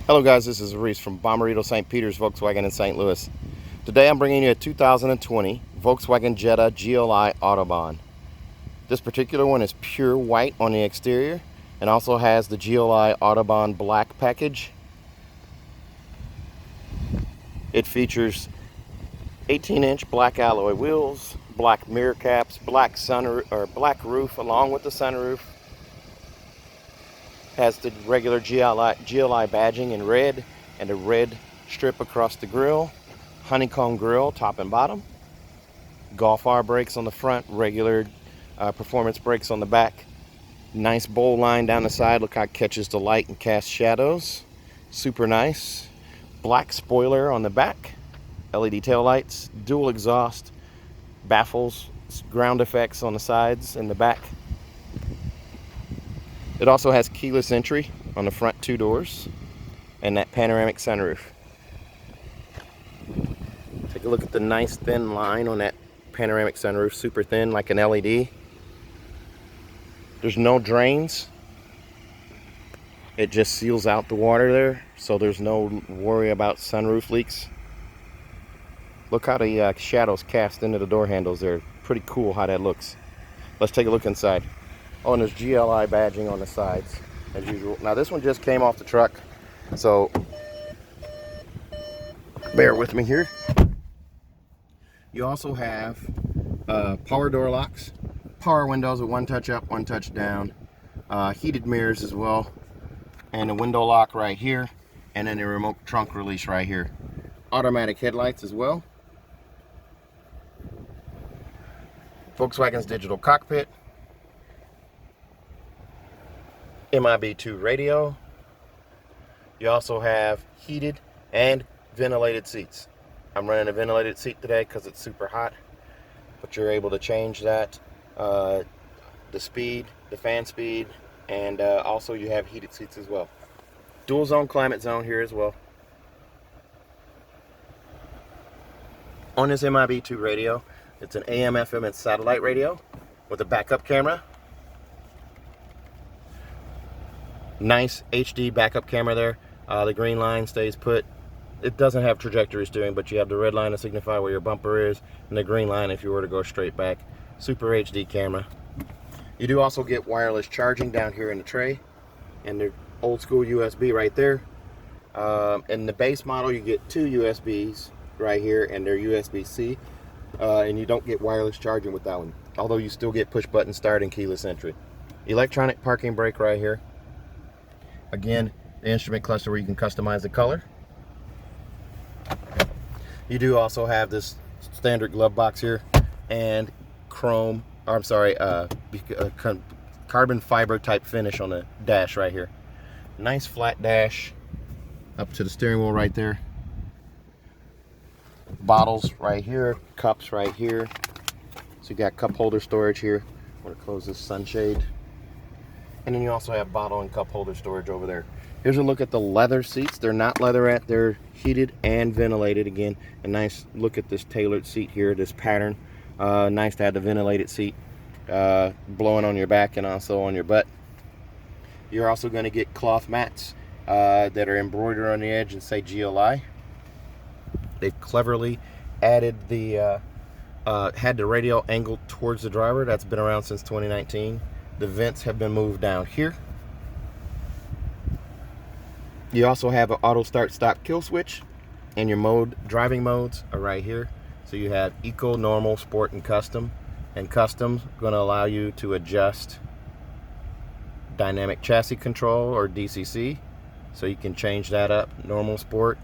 Hello guys, this is Reese from Bommarito St. Peter's Volkswagen in St. Louis. Today I'm bringing you a 2020 Volkswagen Jetta GLI Autobahn. This particular one is pure white on the exterior and also has the GLI Autobahn black package. It features 18-inch black alloy wheels, black mirror caps, black black roof along with the sunroof. Has the regular GLI badging in red and a red strip across the grille, honeycomb grille top and bottom, Golf R brakes on the front, regular performance brakes on the back, nice bowl line down the side, look how it catches the light and casts shadows, super nice, black spoiler on the back, LED tail lights, dual exhaust, baffles, ground effects on the sides and the back. It also has keyless entry on the front two doors and that panoramic sunroof. Take a look at the nice thin line on that panoramic sunroof, super thin like an LED. There's no drains. It just seals out the water there, so there's no worry about sunroof leaks. Look how the shadows cast into the door handles there. Pretty cool how that looks. Let's take a look inside. Oh, and there's GLI badging on the sides, as usual. Now, this one just came off the truck, so bear with me here. You also have power door locks, power windows with one touch up, one touch down, heated mirrors as well, and a window lock right here, and then a remote trunk release right here. Automatic headlights as well. Volkswagen's digital cockpit. MIB2 radio. You also have heated and ventilated seats. I'm running a ventilated seat today because it's super hot, but you're able to change that, the speed, the fan speed, and also you have heated seats as well. Dual zone climate zone here as well. On this MIB2 radio, it's an AM, FM, and satellite radio with a backup camera. Nice HD backup camera there. The green line stays put. It doesn't have trajectory steering, but you have the red line to signify where your bumper is, and the green line if you were to go straight back. Super HD camera. You do also get wireless charging down here in the tray, and the old school USB right there. In the base model, you get two USBs right here, and they're USB-C, and you don't get wireless charging with that one, although you still get push button start and keyless entry. Electronic parking brake right here. Again, the instrument cluster where you can customize the color. You do also have this standard glove box here and carbon fiber type finish on the dash right here. Nice flat dash up to the steering wheel right there. Bottles right here, cups right here. So you got cup holder storage here. I'm going to close this sunshade. And then you also have bottle and cup holder storage over there. Here's a look at the leather seats. They're not leatherette, they're heated and ventilated. Again, a nice look at this tailored seat here, this pattern. Nice to have the ventilated seat blowing on your back and also on your butt. You're also going to get cloth mats that are embroidered on the edge and say GLI. They've cleverly added the, had the radio angled towards the driver. That's been around since 2019. The vents have been moved down here. You also have an auto start stop kill switch, and your driving modes are right here. So you have eco, normal, sport, and custom. And custom's going to allow you to adjust dynamic chassis control, or DCC. So you can change that up, normal, sport.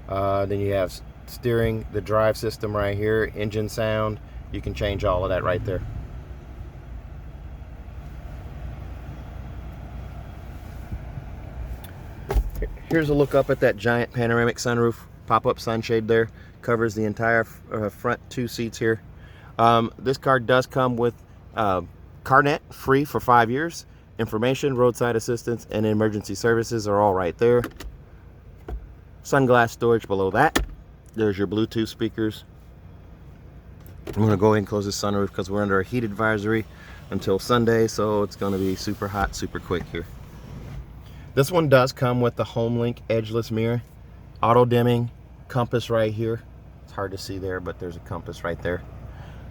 Then you have steering, the drive system right here, engine sound. You can change all of that right there. Here's a look up at that giant panoramic sunroof, pop-up sunshade there, covers the entire front two seats here. This car does come with CarNet free for 5 years. Information, roadside assistance, and emergency services are all right there. Sunglass storage below that. There's your Bluetooth speakers. I'm going to go ahead and close this sunroof because we're under a heat advisory until Sunday, so it's going to be super hot, super quick here. This one does come with the HomeLink edgeless mirror, auto dimming, compass right here. It's hard to see there, but there's a compass right there.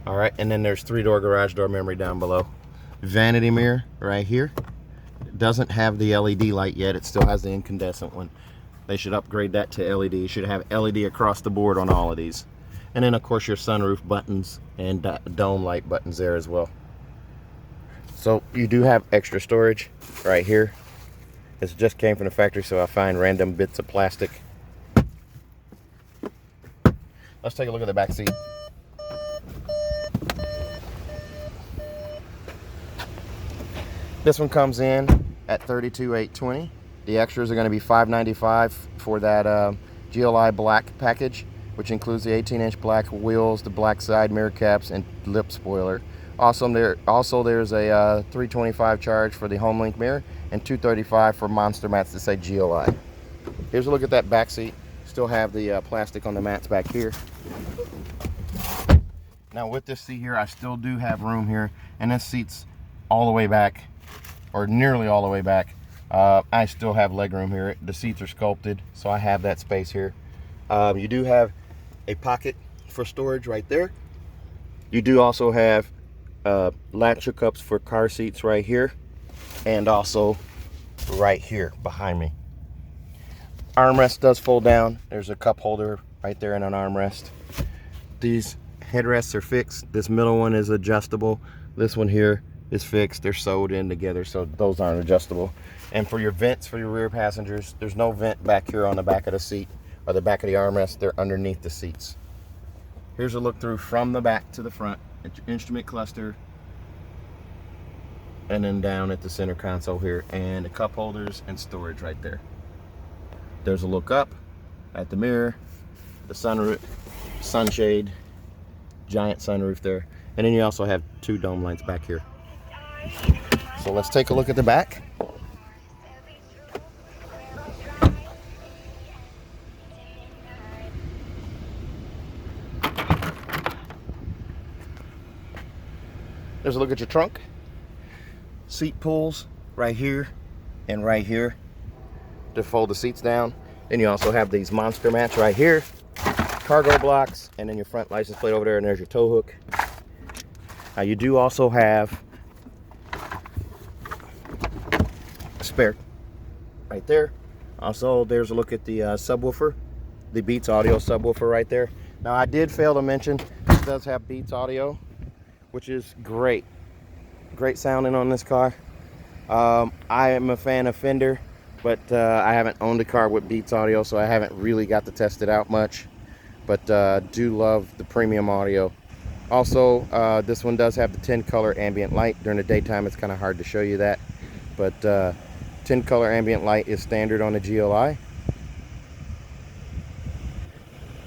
All right, and then there's 3-door garage door memory down below. Vanity mirror right here. It doesn't have the LED light yet. It still has the incandescent one. They should upgrade that to LED. You should have LED across the board on all of these. And then of course your sunroof buttons and dome light buttons there as well. So you do have extra storage right here. This just came from the factory, so I find random bits of plastic. Let's take a look at the back seat. This one comes in at $32,820. The extras are going to be $595 for that GLI black package, which includes the 18-inch black wheels, the black side mirror caps, and lip spoiler. There's a $325 charge for the HomeLink mirror and $235 for monster mats that say GLI. Here's a look at that back seat. Still have the plastic on the mats back here. Now with this seat here, I still do have room here, and this seat's all the way back, or nearly all the way back. I still have leg room here. The seats are sculpted, so I have that space here. You do have a pocket for storage right there. You do also have latch hookups for car seats right here, and also right here behind me. Armrest does fold down. There's a cup holder right there and an armrest. These headrests are fixed. This middle one is adjustable. This one here is fixed. They're sewed in together, so those aren't adjustable. And for your vents for your rear passengers, there's no vent back here on the back of the seat or the back of the armrest. They're underneath the seats. Here's a look through from the back to the front at your instrument cluster, and then down at the center console here, and the cup holders and storage right there. There's a look up at the mirror, the sunroof, sunshade, giant sunroof there, and then you also have 2 dome lights back here. So let's take a look at the back. There's a look at your trunk. Seat pulls right here and right here to fold the seats down. Then you also have these monster mats right here, cargo blocks, and then your front license plate over there, and there's your tow hook. You do also have a spare right there. Also, there's a look at the subwoofer, the Beats audio subwoofer right there. Now, I did fail to mention this does have Beats audio, which is great sounding on this car. I am a fan of Fender, but I haven't owned a car with Beats audio, so I haven't really got to test it out much, but do love the premium audio. Also, this one does have the 10-color ambient light. During the daytime, it's kind of hard to show you that, but 10-color ambient light is standard on the GLI.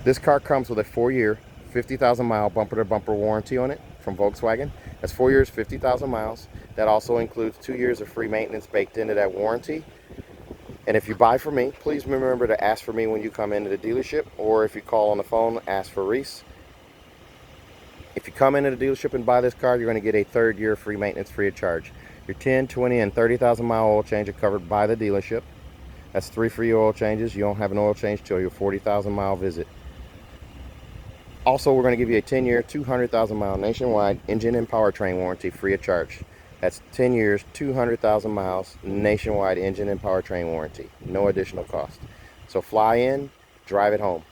This car comes with a 4-year, 50,000-mile bumper-to-bumper warranty on it from Volkswagen. That's 4 years, 50,000 miles. That also includes 2 years of free maintenance baked into that warranty. And if you buy from me, please remember to ask for me when you come into the dealership, or if you call on the phone, ask for Reese. If you come into the dealership and buy this car, you're going to get a 3rd year free maintenance free of charge. Your 10, 20, and 30,000 mile oil change are covered by the dealership. That's 3 free oil changes. You don't have an oil change till your 40,000 mile visit. Also, we're going to give you a 10-year, 200,000 mile nationwide engine and powertrain warranty free of charge. That's 10 years, 200,000 miles nationwide engine and powertrain warranty. No additional cost. So fly in, drive it home.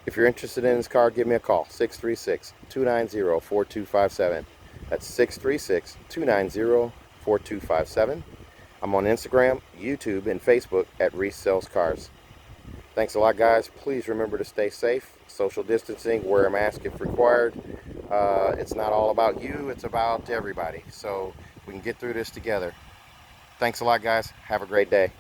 If you're interested in this car, give me a call, 636-290-4257. That's 636-290-4257. I'm on Instagram, YouTube, and Facebook at Reese Sells Cars. Thanks a lot, guys. Please remember to stay safe, social distancing, wear a mask if required. It's not all about you, it's about everybody. So we can get through this together. Thanks a lot, guys. Have a great day.